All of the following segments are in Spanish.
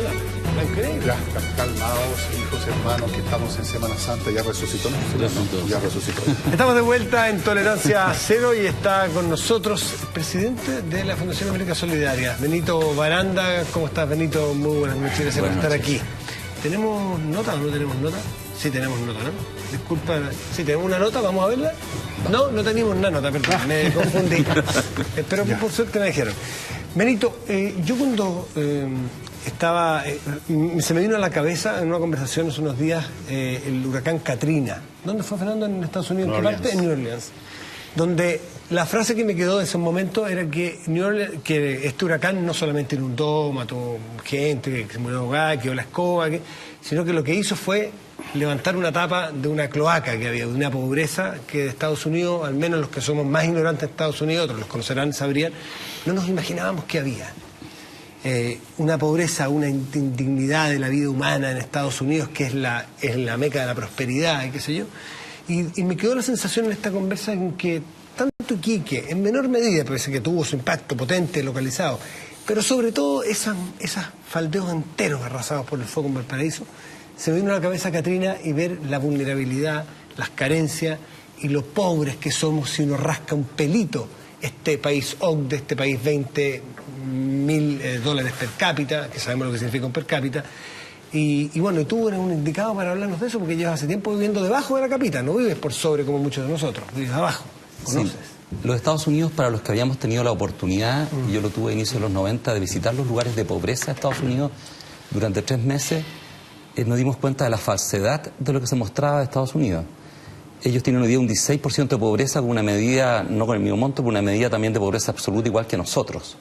habla. Ya, calmados, hijos, hermanos, que estamos en Semana Santa. Ya resucitó, ¿no? Ya resucitó. Estamos de vuelta en Tolerancia Cero y está con nosotros el presidente de la Fundación América Solidaria, Benito Baranda. ¿Cómo estás, Benito? Muy buenas noches, gracias por estar aquí. ¿Tenemos nota o no tenemos nota? Sí, tenemos nota, ¿no? Disculpa, sí, tenemos una nota, ¿vamos a verla? No, no tenemos una nota, perdón, me confundí. Pero por suerte me dijeron. Benito, yo cuando estaba, se me vino a la cabeza en una conversación hace unos días el huracán Katrina. ¿Dónde fue, Fernando? En Estados Unidos, ¿en qué parte? En New Orleans. Donde la frase que me quedó de ese momento era que, que este huracán no solamente inundó, mató gente, que se murió ahogada, quedó la escoba, sino que lo que hizo fue levantar una tapa de una cloaca que había, de una pobreza que de Estados Unidos, al menos los que somos más ignorantes de Estados Unidos, otros los conocerán, sabrían, no nos imaginábamos que había. Una pobreza, una indignidad de la vida humana en Estados Unidos, que es la meca de la prosperidad, y qué sé yo. Y me quedó la sensación en esta conversa en que tanto Iquique, en menor medida, parece que tuvo su impacto potente, localizado, pero sobre todo esos faldeos enteros arrasados por el fuego en Valparaíso, se me vino a la cabeza Katrina y ver la vulnerabilidad, las carencias y lo pobres que somos si uno rasca un pelito este país OCDE, este país $20.000 per cápita, que sabemos lo que significa un per cápita. Y bueno, y tú eres un indicado para hablarnos de eso porque llevas hace tiempo viviendo debajo de la capita, no vives por sobre como muchos de nosotros, vives abajo, conoces. Sí. Los Estados Unidos, para los que habíamos tenido la oportunidad, y yo lo tuve a inicio de los 90, de visitar los lugares de pobreza de Estados Unidos durante 3 meses, nos dimos cuenta de la falsedad de lo que se mostraba de Estados Unidos. Ellos tienen hoy día un 16% de pobreza con una medida, no con el mismo monto, pero una medida también de pobreza absoluta igual que nosotros.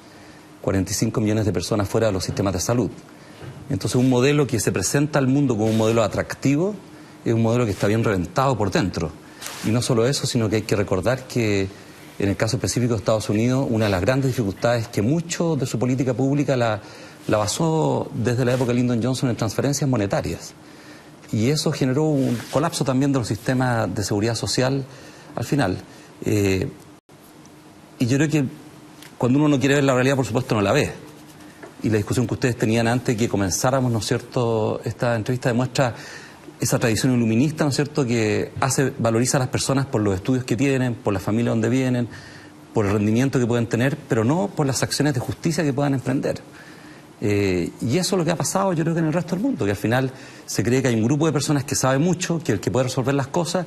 45 millones de personas fuera de los sistemas de salud. Entonces un modelo que se presenta al mundo como un modelo atractivo es un modelo que está bien reventado por dentro. Y no solo eso, sino que hay que recordar que en el caso específico de Estados Unidos, una de las grandes dificultades es que mucho de su política pública la basó desde la época de Lyndon Johnson en transferencias monetarias. Y eso generó un colapso también de los sistemas de seguridad social al final. Y yo creo que cuando uno no quiere ver la realidad, por supuesto, no la ve. Y la discusión que ustedes tenían antes que comenzáramos, ¿no es cierto?, esta entrevista demuestra esa tradición iluminista, ¿no es cierto?, que valoriza a las personas por los estudios que tienen, por la familia donde vienen, por el rendimiento que pueden tener, pero no por las acciones de justicia que puedan emprender. Y eso es lo que ha pasado, yo creo que en el resto del mundo, que al final se cree que hay un grupo de personas que sabe mucho, que puede resolver las cosas,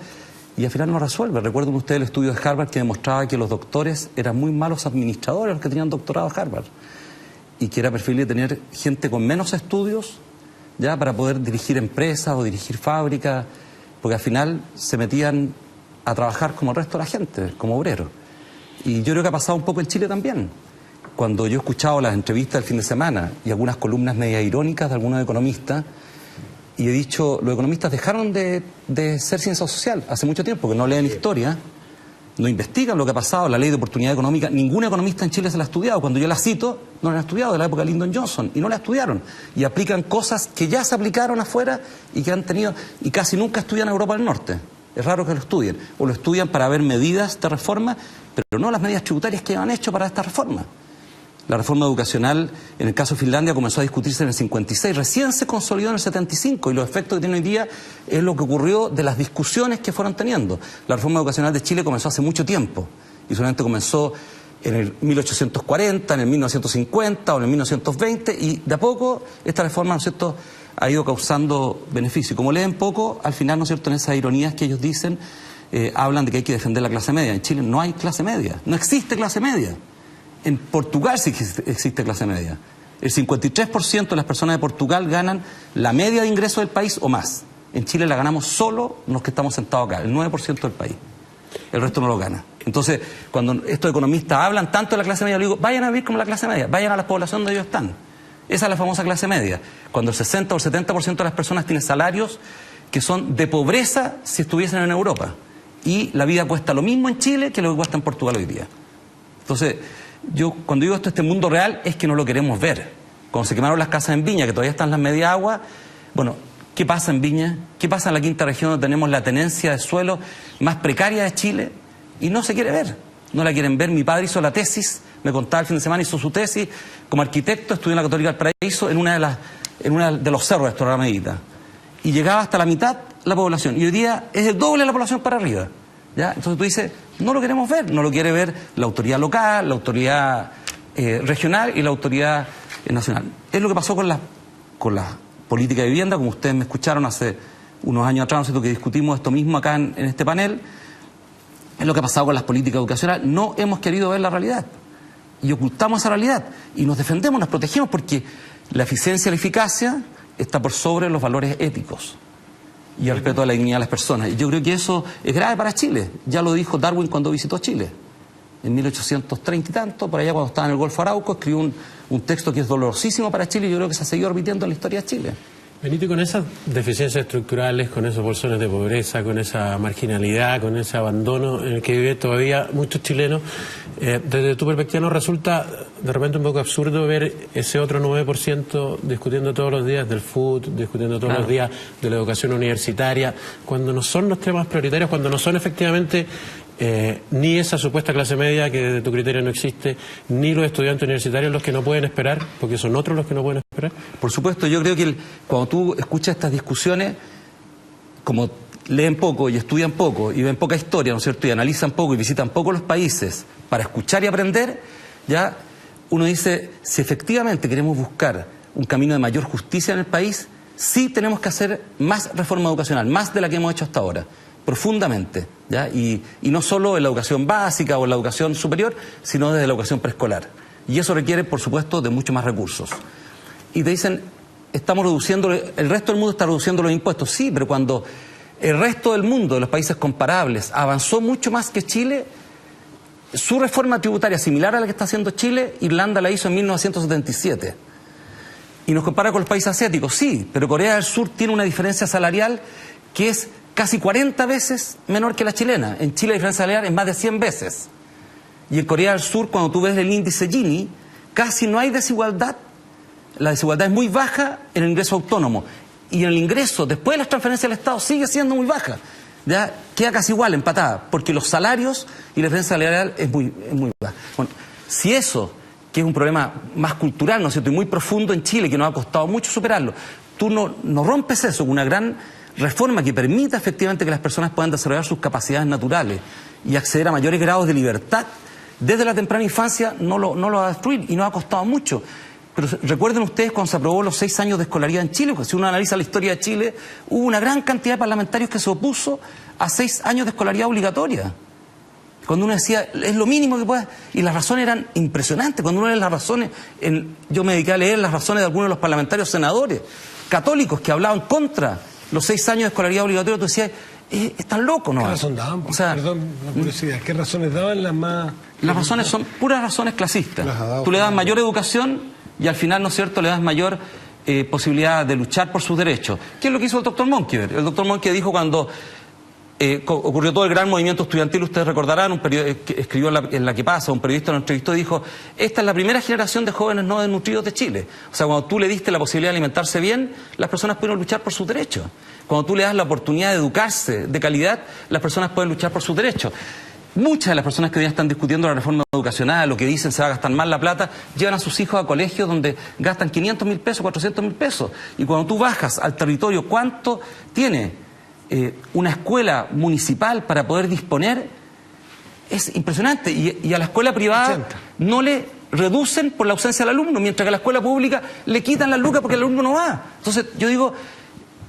y al final no resuelve. Recuerden ustedes el estudio de Harvard que demostraba que los doctores eran muy malos administradores los que tenían doctorado en Harvard, y que era preferible tener gente con menos estudios ya para poder dirigir empresas o dirigir fábricas, porque al final se metían a trabajar como el resto de la gente, como obreros. Y yo creo que ha pasado un poco en Chile también. Cuando yo he escuchado las entrevistas del fin de semana y algunas columnas media irónicas de algunos economistas, y he dicho, los economistas dejaron de ser ciencia social hace mucho tiempo, porque no leen historia, no investigan lo que ha pasado, la ley de oportunidad económica. Ningún economista en Chile se la ha estudiado. Cuando yo la cito, no la han estudiado, de la época de Lyndon Johnson, y no la estudiaron. Y aplican cosas que ya se aplicaron afuera y que han tenido, y casi nunca estudian Europa del Norte. Es raro que lo estudien. O lo estudian para ver medidas de reforma, pero no las medidas tributarias que han hecho para esta reforma. La reforma educacional, en el caso de Finlandia, comenzó a discutirse en el 56, recién se consolidó en el 75, y los efectos que tiene hoy día es lo que ocurrió de las discusiones que fueron teniendo. La reforma educacional de Chile comenzó hace mucho tiempo, y solamente comenzó en el 1840, en el 1950 o en el 1920, y de a poco esta reforma, ¿no es cierto?, ha ido causando beneficio. Y como leen poco, al final, ¿no es cierto?, en esas ironías que ellos dicen, hablan de que hay que defender la clase media. En Chile no hay clase media, no existe clase media. En Portugal sí existe clase media. El 53% de las personas de Portugal ganan la media de ingresos del país o más. En Chile la ganamos solo los que estamos sentados acá, el 9% del país. El resto no lo gana. Entonces, cuando estos economistas hablan tanto de la clase media, yo les digo, vayan a vivir como la clase media, vayan a la población donde ellos están. Esa es la famosa clase media. Cuando el 60 o el 70% de las personas tienen salarios que son de pobreza si estuviesen en Europa. Y la vida cuesta lo mismo en Chile que lo que cuesta en Portugal hoy día. Entonces, yo cuando digo esto, este mundo real, es que no lo queremos ver. Cuando se quemaron las casas en Viña, que todavía están las media agua, bueno, ¿qué pasa en Viña? ¿Qué pasa en la quinta región donde tenemos la tenencia de suelo más precaria de Chile? Y no se quiere ver, no la quieren ver. Mi padre hizo la tesis, me contaba el fin de semana, hizo su tesis como arquitecto, estudió en la Católica del Paraíso, en una de las en uno de los cerros de Torre Medita, y llegaba hasta la mitad la población, y hoy día es el doble de la población para arriba, ¿ya? Entonces tú dices, no lo queremos ver, no lo quiere ver la autoridad local, la autoridad regional y la autoridad nacional. Es lo que pasó con la política de vivienda, como ustedes me escucharon hace unos años atrás, ¿no es cierto?, que discutimos esto mismo acá en este panel. Es lo que ha pasado con las políticas educacionales. No hemos querido ver la realidad y ocultamos esa realidad y nos defendemos, nos protegemos, porque la eficiencia y la eficacia está por sobre los valores éticos y el respeto a la dignidad de las personas. Y yo creo que eso es grave para Chile. Ya lo dijo Darwin cuando visitó Chile en 1830 y tanto, por allá cuando estaba en el Golfo Arauco, escribió un texto que es dolorosísimo para Chile, y yo creo que se ha seguido repitiendo en la historia de Chile. Benito, con esas deficiencias estructurales, con esos bolsones de pobreza, con esa marginalidad, con ese abandono en el que viven todavía muchos chilenos, desde tu perspectiva, ¿no resulta de repente un poco absurdo ver ese otro 9% discutiendo todos los días del fútbol, discutiendo todos los días de la educación universitaria, cuando no son los temas prioritarios, cuando no son efectivamente ni esa supuesta clase media que desde tu criterio no existe, ni los estudiantes universitarios los que no pueden esperar, porque son otros los que no pueden esperar? Por supuesto, yo creo que cuando tú escuchas estas discusiones, como leen poco y estudian poco y ven poca historia, ¿no es cierto?, y analizan poco y visitan poco los países para escuchar y aprender, ya uno dice, si efectivamente queremos buscar un camino de mayor justicia en el país, sí tenemos que hacer más reforma educacional, más de la que hemos hecho hasta ahora, profundamente, ¿ya? Y no solo en la educación básica o en la educación superior, sino desde la educación preescolar. Y eso requiere, por supuesto, de mucho más recursos. Y te dicen, estamos reduciendo, el resto del mundo está reduciendo los impuestos. Sí, pero cuando el resto del mundo, de los países comparables, avanzó mucho más que Chile, su reforma tributaria similar a la que está haciendo Chile, Irlanda la hizo en 1977. Y nos compara con los países asiáticos, sí, pero Corea del Sur tiene una diferencia salarial que es casi 40 veces menor que la chilena. En Chile la diferencia salarial es más de 100 veces. Y en Corea del Sur, cuando tú ves el índice Gini, casi no hay desigualdad. La desigualdad es muy baja en el ingreso autónomo. Y en el ingreso, después de las transferencias del Estado, sigue siendo muy baja. ¿Ya? Queda casi igual, empatada, porque los salarios y la diferencia salarial es muy baja. Bueno, si eso, que es un problema más cultural, ¿no es cierto?, y muy profundo en Chile, que nos ha costado mucho superarlo, tú no rompes eso con una gran reforma que permita efectivamente que las personas puedan desarrollar sus capacidades naturales y acceder a mayores grados de libertad desde la temprana infancia, no lo va a destruir, y nos ha costado mucho. Pero recuerden ustedes cuando se aprobó los 6 años de escolaridad en Chile, porque si uno analiza la historia de Chile, hubo una gran cantidad de parlamentarios que se opuso a 6 años de escolaridad obligatoria. Cuando uno decía, es lo mínimo que puede, y las razones eran impresionantes. Cuando uno lee las razones, yo me dediqué a leer las razones de algunos de los parlamentarios senadores católicos que hablaban contra los 6 años de escolaridad obligatoria, tú decías, están locos, ¿no? ¿Qué razón daban? O sea, perdón, la curiosidad, ¿qué razones daban las más...? Las razones son puras razones clasistas. Tú le das mayor educación y al final, ¿no es cierto?, le das mayor posibilidad de luchar por sus derechos. ¿Qué es lo que hizo el doctor Monkever? El doctor Monkever dijo cuando ocurrió todo el gran movimiento estudiantil, ustedes recordarán, que escribió en la que pasa, un periodista lo entrevistó y dijo, esta es la primera generación de jóvenes no desnutridos de Chile. O sea, cuando tú le diste la posibilidad de alimentarse bien, las personas pudieron luchar por sus derechos. Cuando tú le das la oportunidad de educarse de calidad, las personas pueden luchar por sus derechos. Muchas de las personas que hoy día están discutiendo la reforma educacional, lo que dicen se va a gastar más la plata, llevan a sus hijos a colegios donde gastan 500.000 pesos, 400.000 pesos. Y cuando tú bajas al territorio, ¿cuánto tiene una escuela municipal para poder disponer? Es impresionante. Y a la escuela privada 80. No le reducen por la ausencia del alumno, mientras que a la escuela pública le quitan las lucas porque el alumno no va. Entonces, yo digo,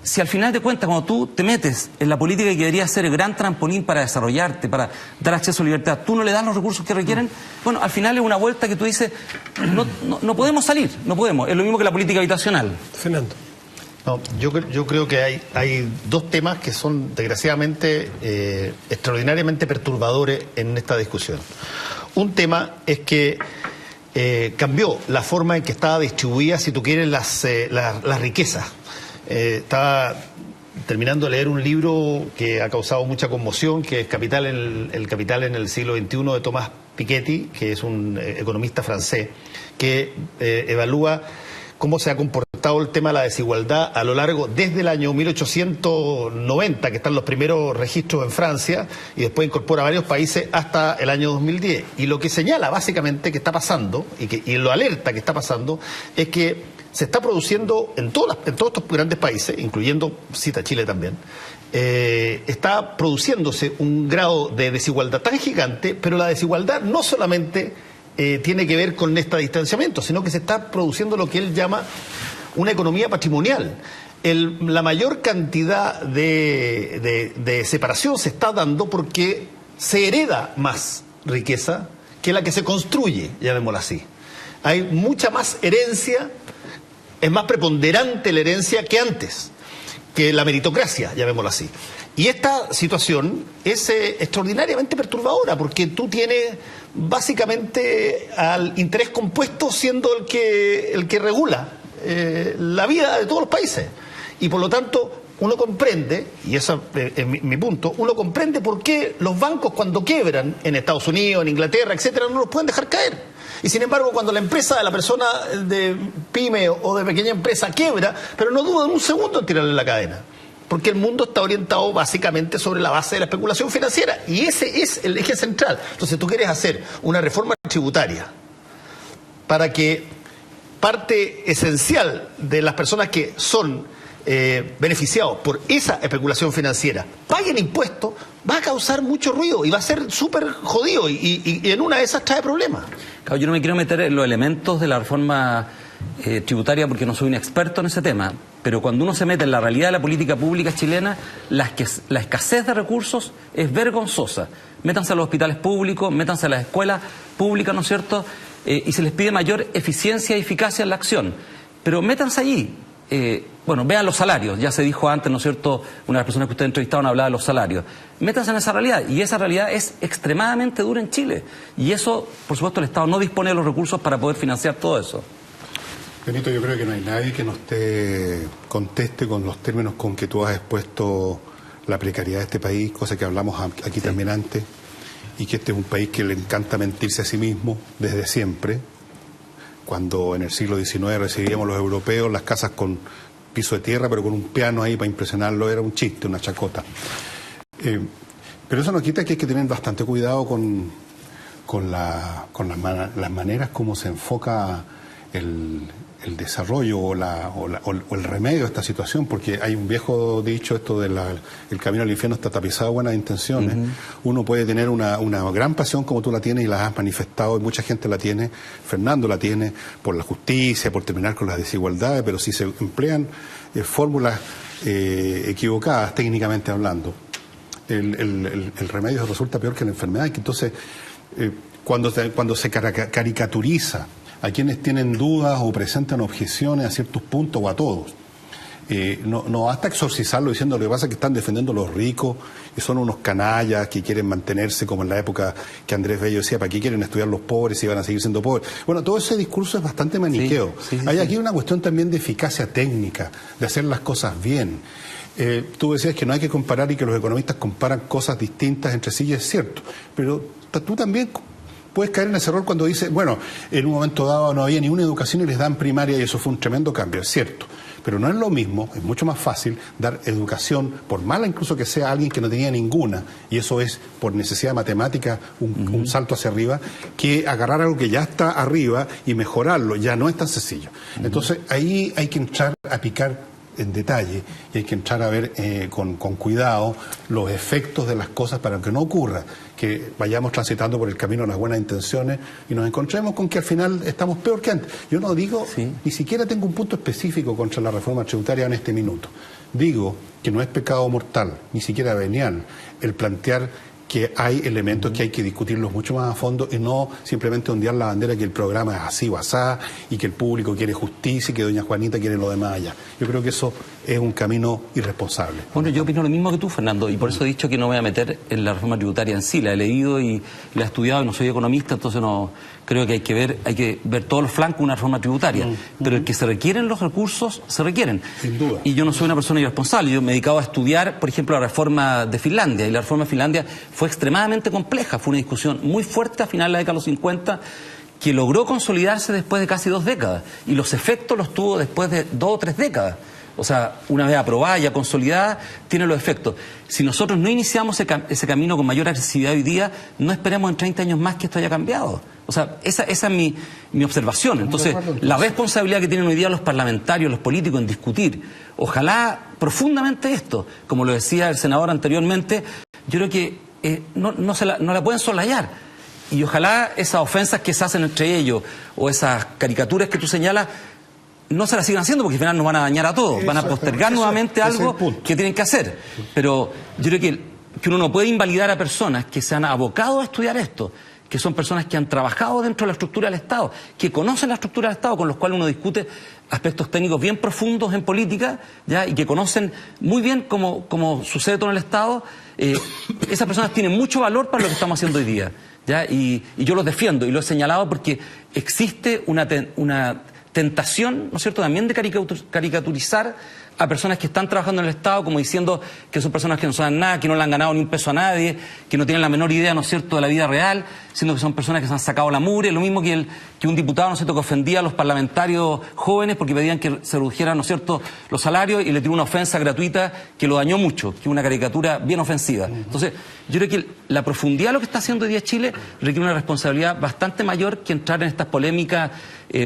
si al final de cuentas, cuando tú te metes en la política que debería ser el gran trampolín para desarrollarte, para dar acceso a libertad, tú no le das los recursos que requieren, bueno, al final es una vuelta que tú dices, no podemos salir, no podemos. Es lo mismo que la política habitacional. Fernando. No, yo creo que hay 2 temas que son desgraciadamente extraordinariamente perturbadores en esta discusión. Un tema es que cambió la forma en que estaba distribuida, si tú quieres, las riquezas. Estaba terminando de leer un libro que ha causado mucha conmoción, que es El Capital en el siglo XXI, de Thomas Piketty, que es un economista francés, que evalúa cómo se ha comportado el tema de la desigualdad a lo largo, desde el año 1890, que están los primeros registros en Francia, y después incorpora varios países hasta el año 2010. Y lo que señala básicamente que está pasando, y lo alerta que está pasando, es que se está produciendo en todos estos grandes países, incluyendo, cita Chile también, está produciéndose un grado de desigualdad tan gigante, pero la desigualdad no solamente tiene que ver con este distanciamiento, sino que se está produciendo lo que él llama una economía patrimonial. La mayor cantidad de separación se está dando porque se hereda más riqueza que la que se construye, llamémosla así. Hay mucha más herencia, es más preponderante la herencia que antes, que la meritocracia, llamémosla así. Y esta situación es extraordinariamente perturbadora, porque tú tienes básicamente al interés compuesto siendo el que regula la vida de todos los países. Y por lo tanto, uno comprende, y ese es mi punto, uno comprende por qué los bancos cuando quiebran en Estados Unidos, en Inglaterra, etcétera, no los pueden dejar caer. Y sin embargo, cuando la empresa, la persona de pyme o de pequeña empresa quiebra, pero no dudan un segundo en tirarle la cadena. Porque el mundo está orientado básicamente sobre la base de la especulación financiera. Y ese es el eje central. Entonces tú quieres hacer una reforma tributaria para que parte esencial de las personas que son beneficiados por esa especulación financiera paguen impuestos, va a causar mucho ruido y va a ser súper jodido y en una de esas trae problemas. Claro, yo no me quiero meter en los elementos de la reforma tributaria porque no soy un experto en ese tema, pero cuando uno se mete en la realidad de la política pública chilena, la escasez de recursos es vergonzosa. Métanse a los hospitales públicos, métanse a las escuelas públicas, ¿no es cierto? Y se les pide mayor eficiencia y eficacia en la acción, pero métanse allí. Bueno, vean los salarios, ya se dijo antes, ¿no es cierto? Una de las personas que ustedes entrevistaron hablaba de los salarios. Métanse en esa realidad, y esa realidad es extremadamente dura en Chile. Y eso, por supuesto, el Estado no dispone de los recursos para poder financiar todo eso. Benito, yo creo que no hay nadie que nos te conteste con los términos con que tú has expuesto la precariedad de este país, cosa que hablamos aquí también antes, y que este es un país que le encanta mentirse a sí mismo desde siempre. Cuando en el siglo XIX recibíamos los europeos las casas con piso de tierra, pero con un piano ahí para impresionarlo, era un chiste, una chacota. Pero eso no quita que hay que tener bastante cuidado con las maneras como se enfoca el desarrollo o el remedio a esta situación, porque hay un viejo dicho, esto de el camino al infierno está tapizado de buenas intenciones. Uno puede tener una gran pasión como tú la tienes y la has manifestado, y mucha gente la tiene, Fernando la tiene, por la justicia, por terminar con las desigualdades, pero si se emplean fórmulas equivocadas, técnicamente hablando, el remedio resulta peor que la enfermedad. Y entonces, cuando se caricaturiza a quienes tienen dudas o presentan objeciones a ciertos puntos o a todos, no basta exorcizarlo diciendo lo que pasa es que están defendiendo a los ricos y son unos canallas que quieren mantenerse como en la época que Andrés Bello decía, ¿para qué quieren estudiar los pobres si van a seguir siendo pobres? Bueno, todo ese discurso es bastante maniqueo. Hay aquí una cuestión también de eficacia técnica, de hacer las cosas bien. Tú decías que no hay que comparar y que los economistas comparan cosas distintas entre sí, y es cierto, pero tú también puedes caer en ese error cuando dices, bueno, en un momento dado no había ni una educación y les dan primaria y eso fue un tremendo cambio, es cierto. Pero no es lo mismo, es mucho más fácil dar educación, por mala incluso que sea alguien que no tenía ninguna, y eso es por necesidad matemática un salto hacia arriba, que agarrar algo que ya está arriba y mejorarlo, ya no es tan sencillo. Entonces ahí hay que entrar a picar en detalle y hay que entrar a ver con cuidado los efectos de las cosas para que no ocurra que vayamos transitando por el camino de las buenas intenciones y nos encontremos con que al final estamos peor que antes. Yo no digo, ni siquiera tengo un punto específico contra la reforma tributaria en este minuto. Digo que no es pecado mortal, ni siquiera venial, el plantear que hay elementos que hay que discutirlos mucho más a fondo y no simplemente ondear la bandera que el programa es así o asá y que el público quiere justicia y que doña Juanita quiere lo demás allá. Yo creo que eso es un camino irresponsable. Bueno, yo opino lo mismo que tú, Fernando, y por eso he dicho que no me voy a meter en la reforma tributaria en sí. La he leído y la he estudiado y no soy economista, entonces no creo que hay que ver todos los flancos de una reforma tributaria. Pero el que se requieren los recursos, se requieren. Sin duda. Y yo no soy una persona irresponsable. Yo me he dedicado a estudiar, por ejemplo, la reforma de Finlandia, y la reforma de Finlandia fue extremadamente compleja. Fue una discusión muy fuerte a finales de la década de los 50 que logró consolidarse después de casi 2 décadas. Y los efectos los tuvo después de 2 o 3 décadas. O sea, una vez aprobada, ya consolidada, tiene los efectos. Si nosotros no iniciamos ese camino con mayor agresividad hoy día, no esperemos en 30 años más que esto haya cambiado. O sea, esa es mi observación. Entonces, la responsabilidad que tienen hoy día los parlamentarios, los políticos en discutir, ojalá profundamente esto, como lo decía el senador anteriormente, yo creo que no la pueden soslayar. Y ojalá esas ofensas que se hacen entre ellos o esas caricaturas que tú señalas no se las sigan haciendo, porque al final nos van a dañar a todos, van a postergar nuevamente algo que tienen que hacer. Pero yo creo que uno no puede invalidar a personas que se han abocado a estudiar esto, que son personas que han trabajado dentro de la estructura del Estado, que conocen la estructura del Estado, con los cuales uno discute aspectos técnicos bien profundos en política, ¿ya? Y que conocen muy bien cómo sucede todo en el Estado. Esas personas tienen mucho valor para lo que estamos haciendo hoy día, ¿ya? Y yo los defiendo y lo he señalado porque existe una tentación, ¿no es cierto?, también de caricaturizar a personas que están trabajando en el Estado, como diciendo que son personas que no saben nada, que no le han ganado ni un peso a nadie, que no tienen la menor idea, ¿no es cierto?, de la vida real, siendo que son personas que se han sacado la mugre, lo mismo que un diputado, ¿no es cierto?, que ofendía a los parlamentarios jóvenes porque pedían que se redujeran, ¿no es cierto?, los salarios, y le tiró una ofensa gratuita que lo dañó mucho, que una caricatura bien ofensiva. Entonces, yo creo que la profundidad de lo que está haciendo hoy día Chile requiere una responsabilidad bastante mayor que entrar en estas polémicas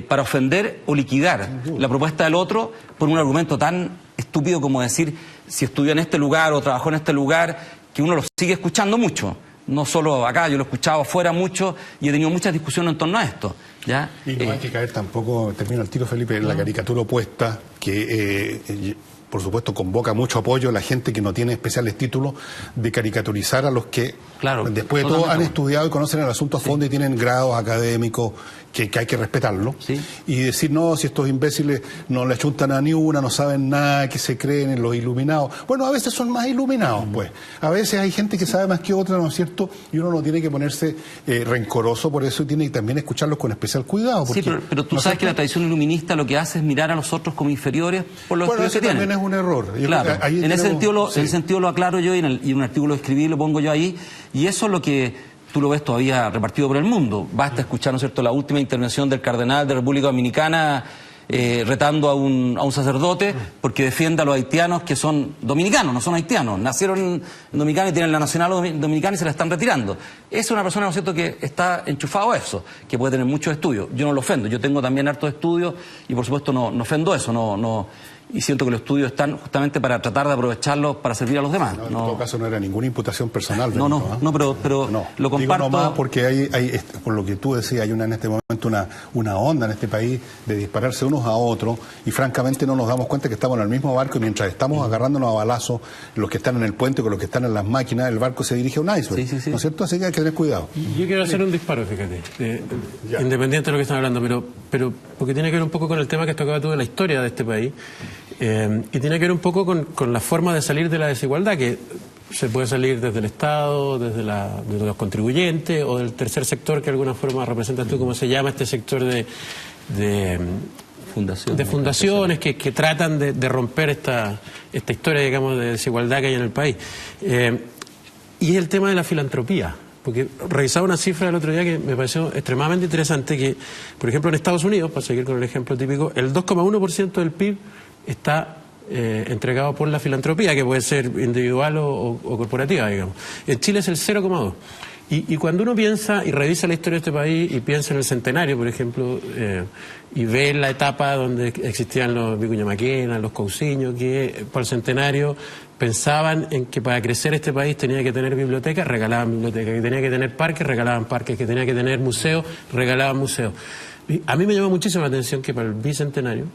para ofender o liquidar la propuesta del otro por un argumento tan estúpido como decir si estudió en este lugar o trabajó en este lugar, que uno lo sigue escuchando mucho. No solo acá, yo lo he escuchado afuera mucho y he tenido muchas discusiones en torno a esto, ¿ya? Y no hay que caer tampoco, termino el tiro, Felipe, en la caricatura opuesta que por supuesto convoca mucho apoyo a la gente que no tiene especiales títulos de caricaturizar a los que después de todo han estudiado y conocen el asunto a fondo y tienen grados académicos que hay que respetarlo. Y decir, no, si estos imbéciles no le achuntan a ni una, no saben nada, que se creen en los iluminados. Bueno, a veces son más iluminados, pues. A veces hay gente que sabe más que otra, ¿no es cierto? Y uno no tiene que ponerse rencoroso por eso y tiene que también escucharlos con especial cuidado. Porque, sí, pero tú sabes que la tradición iluminista lo que hace es mirar a los otros como inferiores por los estudios que tienen. También es un error. Claro, en ese sentido lo aclaro yo y en un artículo que escribí lo pongo yo ahí, y eso es lo que tú lo ves todavía repartido por el mundo. Basta escuchar, ¿no es cierto?, la última intervención del cardenal de República Dominicana retando a un sacerdote porque defiende a los haitianos que son dominicanos, no son haitianos, nacieron en Dominicana y tienen la nacionalidad dominicana y se la están retirando. Esa es una persona, ¿no es cierto?, que está enchufado a eso, que puede tener muchos estudios. Yo no lo ofendo, yo tengo también hartos estudios y por supuesto no ofendo eso, y siento que los estudios están justamente para tratar de aprovecharlos para servir a los demás. En todo caso no era ninguna imputación personal. Pero lo comparto. Digo nomás porque hay, por lo que tú decías, hay en este momento una onda en este país de dispararse unos a otros y francamente no nos damos cuenta que estamos en el mismo barco y mientras estamos agarrándonos a balazos, los que están en el puente con los que están en las máquinas, el barco se dirige a un iceberg. ¿No es cierto? Así que hay que tener cuidado. Yo quiero hacer un disparo, fíjate, independiente de lo que están hablando, pero porque tiene que ver un poco con el tema que tocaba tú de la historia de este país. Y tiene que ver un poco con la forma de salir de la desigualdad, que se puede salir desde el Estado, desde los contribuyentes o del tercer sector que de alguna forma representas tú, como se llama este sector de fundaciones que tratan de romper esta historia, digamos, de desigualdad que hay en el país. Y es el tema de la filantropía. Porque revisaba una cifra el otro día que me pareció extremadamente interesante, que, por ejemplo, en Estados Unidos, para seguir con el ejemplo típico, el 2,1% del PIB está entregado por la filantropía, que puede ser individual o corporativa, digamos. En Chile es el 0,2%. Y cuando uno piensa y revisa la historia de este país y piensa en el centenario, por ejemplo, y ve la etapa donde existían los Vicuña Maquena, los Cousiño, que por el centenario pensaban en que para crecer este país tenía que tener bibliotecas, regalaban bibliotecas, que tenía que tener parques, regalaban parques, que tenía que tener museos, regalaban museos. Y a mí me llama muchísimo la atención que para el bicentenario,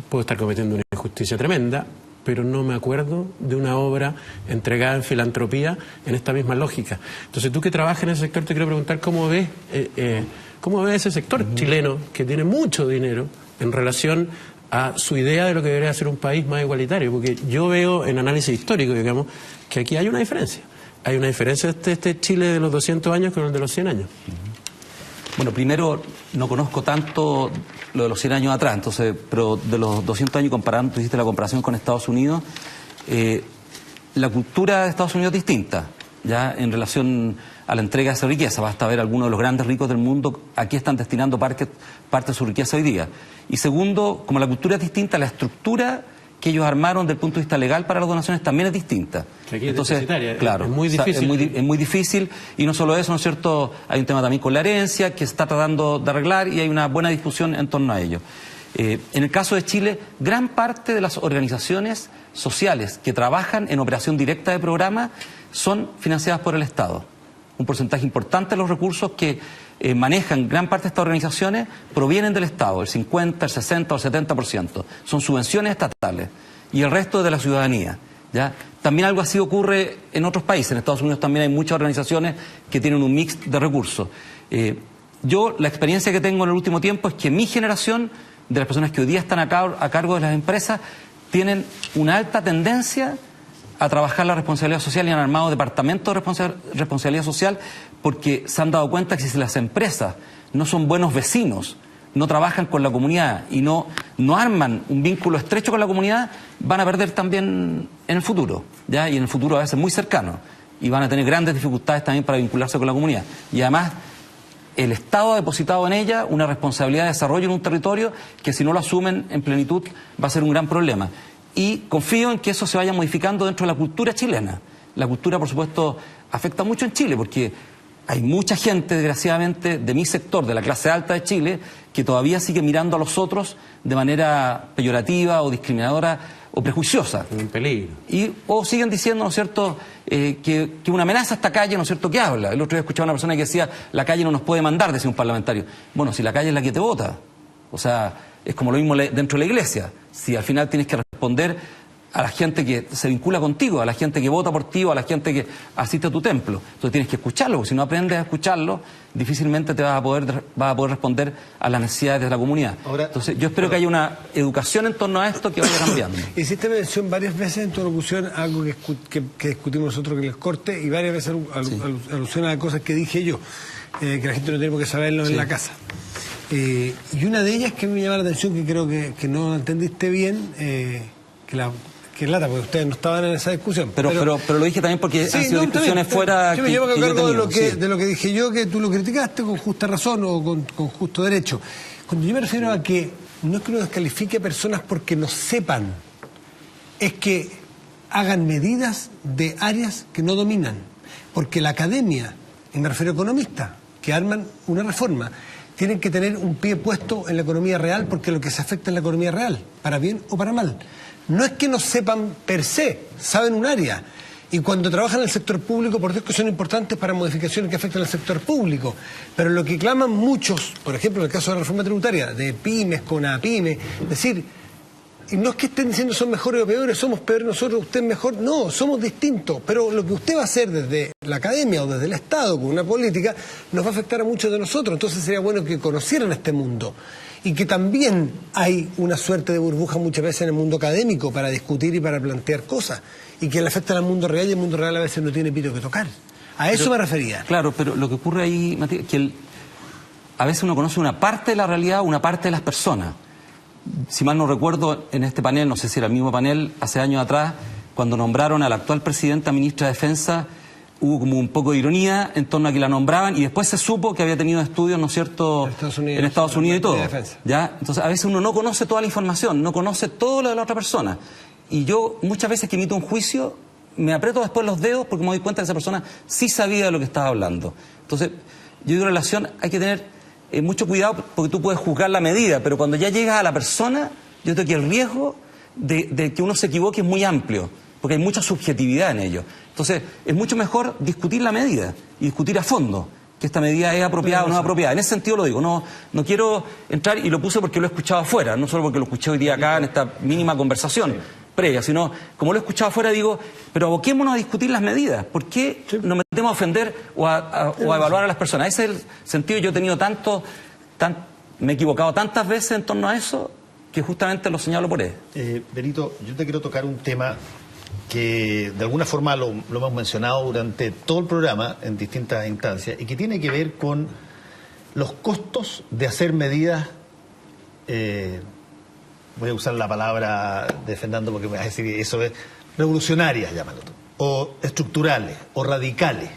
puedo estar cometiendo una injusticia tremenda, pero no me acuerdo de una obra entregada en filantropía en esta misma lógica. Entonces, tú que trabajas en ese sector, te quiero preguntar cómo ves ese sector chileno que tiene mucho dinero en relación a su idea de lo que debería ser un país más igualitario, porque yo veo en análisis histórico, digamos, que aquí hay una diferencia. Hay una diferencia este Chile de los 200 años con el de los 100 años. Bueno, primero, no conozco tanto lo de los 100 años atrás, entonces, pero de los 200 años comparando, tú hiciste la comparación con Estados Unidos, la cultura de Estados Unidos es distinta, ya en relación a la entrega de esa riqueza. Basta ver algunos de los grandes ricos del mundo, aquí están destinando parte de su riqueza hoy día. Y segundo, como la cultura es distinta, la estructura que ellos armaron desde el punto de vista legal para las donaciones también es distinta. Entonces, claro, es muy difícil. Es muy difícil, y no solo eso, ¿no es cierto? Hay un tema también con la herencia que se está tratando de arreglar y hay una buena discusión en torno a ello. En el caso de Chile, gran parte de las organizaciones sociales que trabajan en operación directa de programa son financiadas por el Estado. Un porcentaje importante de los recursos que manejan gran parte de estas organizaciones provienen del Estado, el 50, el 60 o el 70%. Son subvenciones estatales y el resto de la ciudadanía, ¿ya? También algo así ocurre en otros países. En Estados Unidos también hay muchas organizaciones que tienen un mix de recursos. Yo, la experiencia que tengo en el último tiempo es que mi generación, de las personas que hoy día están a cargo de las empresas, tienen una alta tendencia a trabajar la responsabilidad social y han armado departamentos de responsabilidad social porque se han dado cuenta que si las empresas no son buenos vecinos, no trabajan con la comunidad y no arman un vínculo estrecho con la comunidad, van a perder también en el futuro, ¿ya? Y en el futuro a veces muy cercano, y van a tener grandes dificultades también para vincularse con la comunidad. Y además, el Estado ha depositado en ella una responsabilidad de desarrollo en un territorio que si no lo asumen en plenitud va a ser un gran problema. Y confío en que eso se vaya modificando dentro de la cultura chilena. La cultura, por supuesto, afecta mucho en Chile porque hay mucha gente, desgraciadamente, de mi sector, de la clase alta de Chile, que todavía sigue mirando a los otros de manera peyorativa o discriminadora o prejuiciosa. Un peligro. O siguen diciendo, ¿no es cierto?, que una amenaza a esta calle, ¿no es cierto?, que habla. El otro día escuchaba a una persona que decía, la calle no nos puede mandar, decía un parlamentario. Bueno, si la calle es la que te vota. O sea, es como lo mismo dentro de la iglesia. Si al final tienes que responder a la gente que se vincula contigo, a la gente que vota por ti o a la gente que asiste a tu templo. Entonces tienes que escucharlo, porque si no aprendes a escucharlo, difícilmente vas a poder responder a las necesidades de la comunidad. Entonces yo espero que haya una educación en torno a esto que vaya cambiando. Hiciste mención varias veces en tu locución algo que discutimos nosotros en el corte, y varias veces alusión a cosas que dije yo, que la gente no tiene por qué saberlo en la casa. Y una de ellas que me llama la atención, que creo que no entendiste bien, que lata, porque ustedes no estaban en esa discusión. Pero lo dije también porque han sido discusiones fuera. Yo me llevo a cargo de lo que dije yo, que tú lo criticaste con justa razón o con justo derecho. Cuando yo me refiero a que no es que uno descalifique a personas porque no sepan, es que hagan medidas de áreas que no dominan. Porque la academia, y me refiero a economistas, que arman una reforma, tienen que tener un pie puesto en la economía real, porque lo que se afecta es la economía real, para bien o para mal. No es que no sepan per se, saben un área. Y cuando trabajan en el sector público, por Dios que son importantes para modificaciones que afectan al sector público. Pero lo que claman muchos, por ejemplo, en el caso de la reforma tributaria, de pymes con APYME, decir, y no es que estén diciendo son mejores o peores, somos peores nosotros, usted es mejor. No, somos distintos. Pero lo que usted va a hacer desde la academia o desde el Estado con una política nos va a afectar a muchos de nosotros. Entonces sería bueno que conocieran este mundo. Y que también hay una suerte de burbuja muchas veces en el mundo académico para discutir y para plantear cosas. Y que le afecta al mundo real, y el mundo real a veces no tiene pito que tocar. A eso me refería. Claro, pero lo que ocurre ahí, Matías, que a veces uno conoce una parte de la realidad, una parte de las personas. Si mal no recuerdo, en este panel, no sé si era el mismo panel, hace años atrás, cuando nombraron a la actual presidenta ministra de Defensa, hubo como un poco de ironía en torno a que la nombraban y después se supo que había tenido estudios, ¿no es cierto?, en Estados Unidos y todo. ¿Ya? Entonces, a veces uno no conoce toda la información, no conoce todo lo de la otra persona. Y yo, muchas veces que emito un juicio, me aprieto después los dedos porque me doy cuenta que esa persona sí sabía de lo que estaba hablando. Entonces, yo digo, en relación, hay que tener mucho cuidado porque tú puedes juzgar la medida, pero cuando ya llegas a la persona, yo creo que el riesgo de que uno se equivoque es muy amplio, porque hay mucha subjetividad en ello. Entonces, es mucho mejor discutir la medida y discutir a fondo que esta medida es apropiada o no es apropiada. En ese sentido lo digo, no quiero entrar, y lo puse porque lo he escuchado afuera, no solo porque lo escuché hoy día acá en esta mínima conversación previa, sino como lo he escuchado afuera, digo, pero aboquémonos a discutir las medidas. ¿Por qué nos metemos a ofender o a evaluar a las personas? Ese es el sentido. Yo he tenido me he equivocado tantas veces en torno a eso que justamente lo señalo por él. Benito, yo te quiero tocar un tema que de alguna forma lo hemos mencionado durante todo el programa en distintas instancias y que tiene que ver con los costos de hacer medidas, voy a usar la palabra de Fernando porque me vas a decir eso es revolucionarias, llámalo tú, o estructurales o radicales,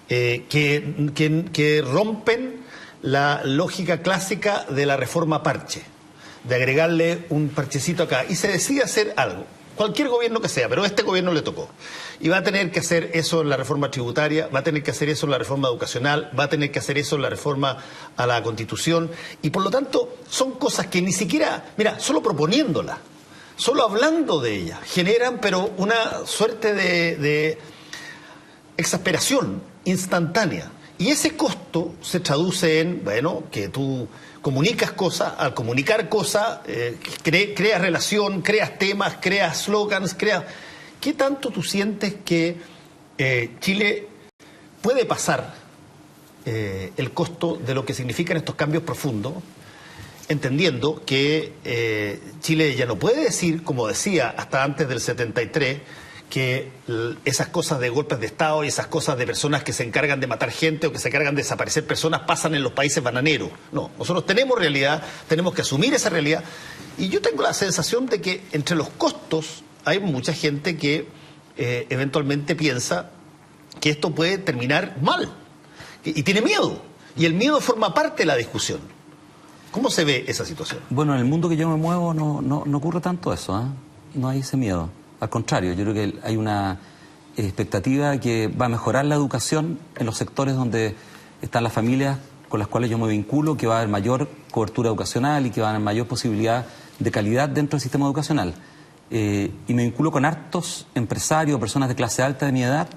que rompen la lógica clásica de la reforma parche, de agregarle un parchecito acá y se decide hacer algo, cualquier gobierno que sea, pero este gobierno le tocó, y va a tener que hacer eso en la reforma tributaria, va a tener que hacer eso en la reforma educacional, va a tener que hacer eso en la reforma a la Constitución, y por lo tanto son cosas que ni siquiera, mira, solo proponiéndolas, solo hablando de ellas, generan pero una suerte de exasperación instantánea. Y ese costo se traduce en, bueno, que tú comunicas cosas, al comunicar cosas, creas relación, creas temas, creas slogans, creas... ¿Qué tanto tú sientes que Chile puede pasar el costo de lo que significan estos cambios profundos, entendiendo que Chile ya no puede decir, como decía hasta antes del 73, que esas cosas de golpes de Estado y esas cosas de personas que se encargan de matar gente o que se encargan de desaparecer personas pasan en los países bananeros? No, nosotros tenemos realidad, tenemos que asumir esa realidad, y yo tengo la sensación de que entre los costos hay mucha gente que eventualmente piensa que esto puede terminar mal y tiene miedo, y el miedo forma parte de la discusión. ¿Cómo se ve esa situación? Bueno, en el mundo que yo me muevo no ocurre tanto eso, ¿eh? No hay ese miedo. Al contrario, yo creo que hay una expectativa que va a mejorar la educación en los sectores donde están las familias con las cuales yo me vinculo, que va a haber mayor cobertura educacional y que va a haber mayor posibilidad de calidad dentro del sistema educacional. Y me vinculo con hartos empresarios, personas de clase alta de mi edad,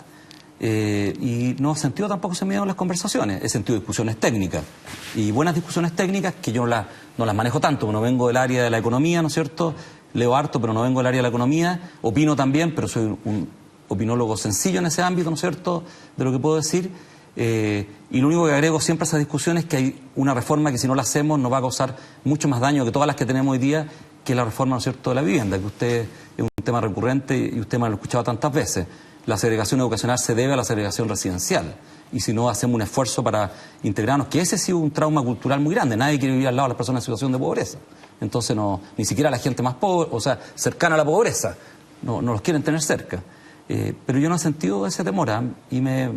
y no he sentido tampoco ese miedo en las conversaciones. He sentido discusiones técnicas, y buenas discusiones técnicas que yo no las manejo tanto, no vengo del área de la economía, ¿no es cierto? Leo harto, pero no vengo del área de la economía, opino también, pero soy un opinólogo sencillo en ese ámbito, ¿no es cierto?, de lo que puedo decir, y lo único que agrego siempre a esa discusión es que hay una reforma que si no la hacemos nos va a causar mucho más daño que todas las que tenemos hoy día, que es la reforma, ¿no es cierto?, de la vivienda, que usted es un tema recurrente y usted me lo ha escuchado tantas veces. La segregación educacional se debe a la segregación residencial, y si no hacemos un esfuerzo para integrarnos, que ese ha sido un trauma cultural muy grande, nadie quiere vivir al lado de las personas en situación de pobreza. Entonces ni siquiera la gente más pobre, o sea, cercana a la pobreza, no los quieren tener cerca. Pero yo no he sentido ese temor, y me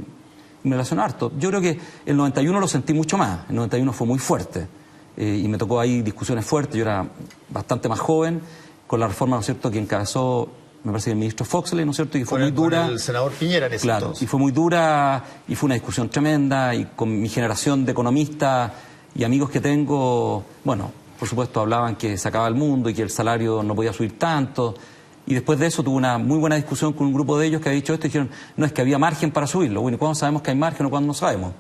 relaciono harto. Yo creo que el 91 lo sentí mucho más, el 91 fue muy fuerte, y me tocó ahí discusiones fuertes. Yo era bastante más joven, con la reforma, ¿no es cierto?, que encabezó, me parece que el ministro Foxley, ¿no es cierto?, y fue muy dura. Con el senador Piñera en ese entonces. Y fue muy dura, y fue una discusión tremenda, y con mi generación de economistas y amigos que tengo, bueno, por supuesto hablaban que se acababa el mundo y que el salario no podía subir tanto, y después de eso tuve una muy buena discusión con un grupo de ellos que había dicho esto, y dijeron, no, es que había margen para subirlo. Bueno, ¿y cuándo sabemos que hay margen o cuándo no sabemos?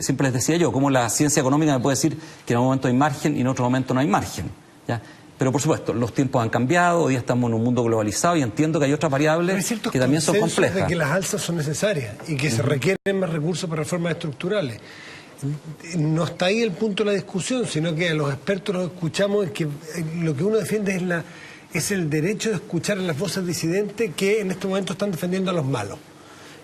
Siempre les decía yo, ¿cómo la ciencia económica me puede decir que en un momento hay margen y en otro momento no hay margen? ¿Ya? Pero por supuesto, los tiempos han cambiado, hoy día estamos en un mundo globalizado y entiendo que hay otras variables que también son complejas. De que las alzas son necesarias y que se requieren más recursos para reformas estructurales. No está ahí el punto de la discusión, sino que a los expertos los escuchamos, que lo que uno defiende es el derecho de escuchar a las voces disidentes que en este momento están defendiendo a los malos.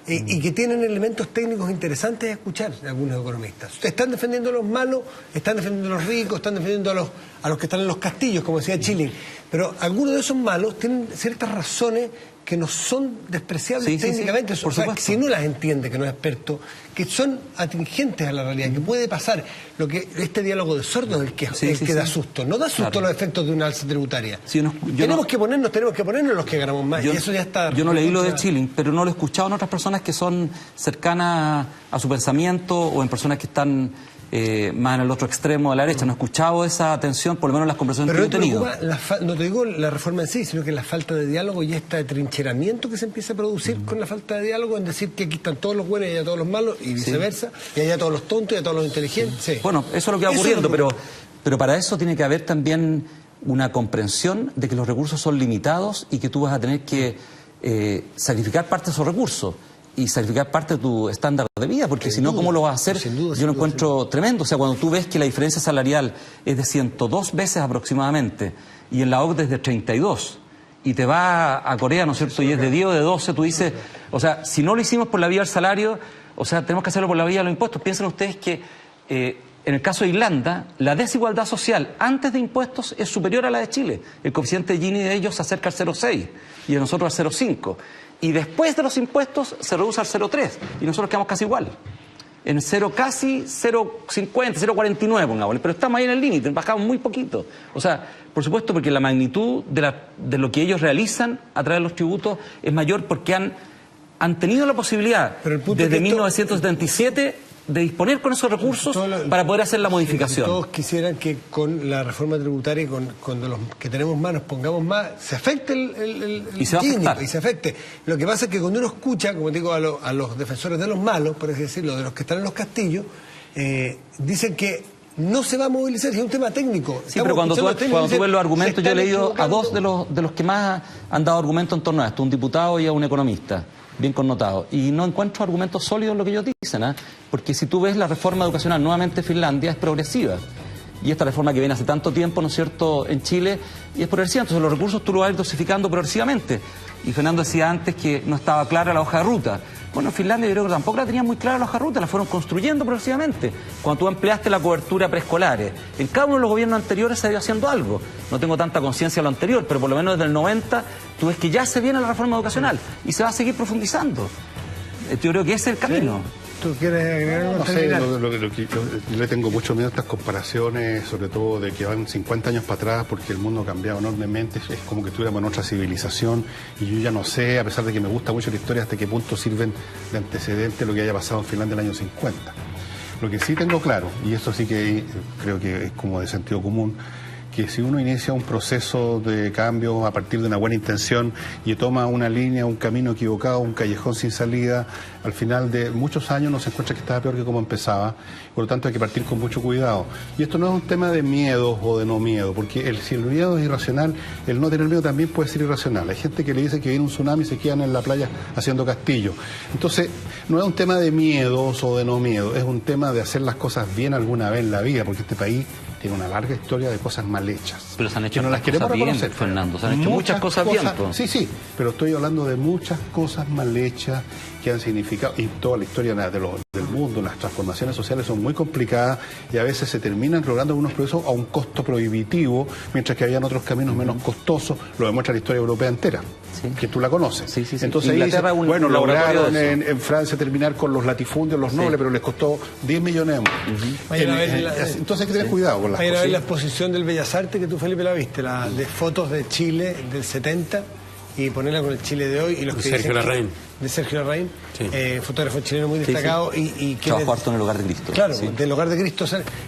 Y que tienen elementos técnicos interesantes a escuchar algunos economistas. Están defendiendo a los malos, están defendiendo a los ricos, están defendiendo a los que están en los castillos, como decía Chile. Pero algunos de esos malos tienen ciertas razones que no son despreciables técnicamente. Sí, por supuesto. Si no las entiende, que no es experto, que son atingentes a la realidad, que puede pasar. Este diálogo de sordos es el que da susto. No da susto los efectos de una alza tributaria. Tenemos que ponernos los que ganamos más. Y eso ya está. Yo no leí lo de Chilling, pero no lo he escuchado en otras personas que son cercanas a su pensamiento o en personas que están más en el otro extremo de la derecha. No he escuchado esa tensión, por lo menos en las conversaciones que yo he tenido. No te digo la reforma en sí, sino que la falta de diálogo y este atrincheramiento que se empieza a producir con la falta de diálogo, en decir que aquí están todos los buenos y allá todos los malos, y viceversa, y allá todos los tontos y allá todos los inteligentes. Sí. Bueno, eso es lo que va ocurriendo, pero para eso tiene que haber también una comprensión de que los recursos son limitados y que tú vas a tener que sacrificar parte de esos recursos y sacrificar parte de tu estándar de vida, porque si no, ¿cómo lo vas a hacer? Yo lo encuentro tremendo. O sea, cuando tú ves que la diferencia salarial es de 102 veces aproximadamente, y en la OCDE es de 32, y te va a Corea, ¿no es cierto?, y es de 10 o de 12, tú dices, o sea, si no lo hicimos por la vía del salario, o sea, tenemos que hacerlo por la vía de los impuestos. Piensen ustedes que en el caso de Irlanda, la desigualdad social antes de impuestos es superior a la de Chile. El coeficiente de Gini de ellos se acerca al 0,6 y de nosotros al 0,5. Y después de los impuestos se reduce al 0,3 y nosotros quedamos casi igual. en casi 0,50, 0,49, pongámosle, pero estamos ahí en el límite, bajamos muy poquito. O sea, por supuesto, porque la magnitud de lo que ellos realizan a través de los tributos es mayor porque han tenido la posibilidad desde 1977 de disponer con esos recursos para poder hacer la modificación. Todos quisieran que con la reforma tributaria y con los que tenemos más nos pongamos más, se afecte el y se va a afectar. y se afecte. Lo que pasa es que cuando uno escucha, como digo, a los defensores de los malos, por así decirlo, de los que están en los castillos, dicen que no se va a movilizar, es un tema técnico. Sí, pero cuando tú ves los argumentos, yo he leído a dos de los que más han dado argumentos en torno a esto, un diputado y a un economista, bien connotado, y no encuentro argumentos sólidos en lo que ellos dicen, porque si tú ves la reforma educacional, nuevamente Finlandia es progresiva, y esta reforma que viene hace tanto tiempo, ¿no es cierto?, en Chile, y es progresiva, entonces los recursos tú los vas dosificando progresivamente, y Fernando decía antes que no estaba clara la hoja de ruta. Bueno, en Finlandia yo creo que tampoco la tenían muy clara la hoja de ruta, la fueron construyendo progresivamente. Cuando tú ampliaste la cobertura preescolar, en cada uno de los gobiernos anteriores se ha ido haciendo algo. No tengo tanta conciencia de lo anterior, pero por lo menos desde el 90 tú ves que ya se viene la reforma educacional y se va a seguir profundizando. Yo creo que ese es el camino. ¿Sí? ¿Tú quieres agregar algo? No sé, yo le tengo mucho miedo a estas comparaciones, sobre todo de que van 50 años para atrás, porque el mundo ha cambiado enormemente, es como que estuviéramos en otra civilización, y yo ya no sé, a pesar de que me gusta mucho la historia, hasta qué punto sirven de antecedente lo que haya pasado en Finlandia en el año 50. Lo que sí tengo claro, y esto sí que creo que es como de sentido común, que si uno inicia un proceso de cambio a partir de una buena intención y toma una línea, un camino equivocado, un callejón sin salida, al final de muchos años no se encuentra que estaba peor que como empezaba, por lo tanto hay que partir con mucho cuidado. Y esto no es un tema de miedo o de no miedo, porque si el miedo es irracional, el no tener miedo también puede ser irracional. Hay gente que le dice que viene un tsunami y se quedan en la playa haciendo castillo. Entonces, no es un tema de miedos o de no miedo, es un tema de hacer las cosas bien alguna vez en la vida, porque este país tiene una larga historia de cosas mal hechas. Pero se han hecho no las queremos reconocer, Fernando. Se han hecho muchas cosas bien. Sí, pero estoy hablando de muchas cosas mal hechas que han significado, y toda la historia del mundo, las transformaciones sociales son muy complicadas y a veces se terminan logrando algunos procesos a un costo prohibitivo, mientras que habían otros caminos menos costosos, lo demuestra la historia europea entera, que tú la conoces. Sí. Entonces ahí dice, bueno, lograron en Francia terminar con los latifundios, los nobles, pero les costó 10 millones de euros. Entonces hay que tener cuidado con las cosas. Vayan a ver la exposición del Bellas Artes, que tú, Felipe, la viste, la de fotos de Chile del 70, y ponerla con el Chile de hoy y los que Sergio Larraín. De Sergio Larraín, fotógrafo chileno muy destacado. Y que trabajó harto en el Hogar de Cristo. Claro, del Hogar de Cristo.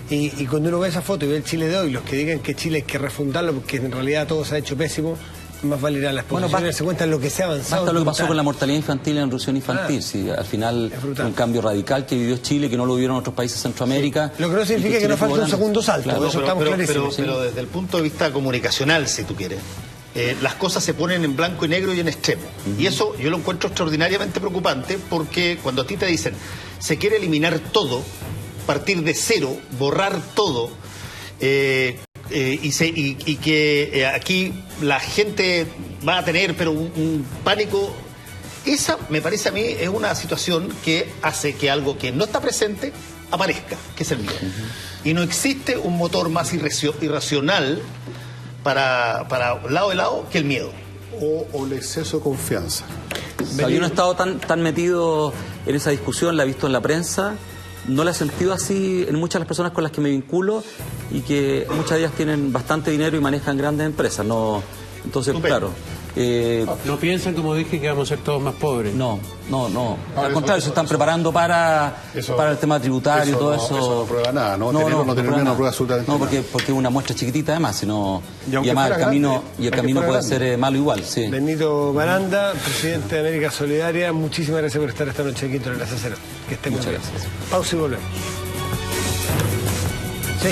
Y cuando uno ve esa foto y ve el Chile de hoy, los que digan que Chile hay que refundarlo porque en realidad todo se ha hecho pésimo, más vale ir a la exposición y darse cuenta de lo que se ha avanzado. Basta lo que pasó con la mortalidad infantil en erupción infantil. Al final un cambio radical que vivió Chile, que no lo vivieron otros países de Centroamérica. Lo que no significa que no falta un segundo salto, claro, eso estamos clarísimos. Pero desde el punto de vista comunicacional, si tú quieres, las cosas se ponen en blanco y negro y en extremo. Y eso yo lo encuentro extraordinariamente preocupante, porque cuando a ti te dicen se quiere eliminar todo, partir de cero, borrar todo, y que aquí la gente va a tener pero un pánico, esa me parece a mí es una situación que hace que algo que no está presente aparezca, que es el miedo. Y no existe un motor más irracional para lado de lado que el miedo. O el exceso de confianza. Yo no he estado tan metido en esa discusión, la he visto en la prensa, no la he sentido así en muchas de las personas con las que me vinculo, y que muchas de ellas tienen bastante dinero y manejan grandes empresas. Entonces, claro. No piensan, como dije, que vamos a ser todos más pobres. No. Al contrario, se están preparando para el tema tributario y todo eso. Eso no prueba nada, no tener una prueba absolutamente nada. Porque es una muestra chiquitita además, y además el camino puede ser malo igual. Sí. Benito Baranda, presidente de América Solidaria, muchísimas gracias por estar esta noche aquí en Tolerancia Cero. Que estén muy bien. Pausa y volvemos. Sí.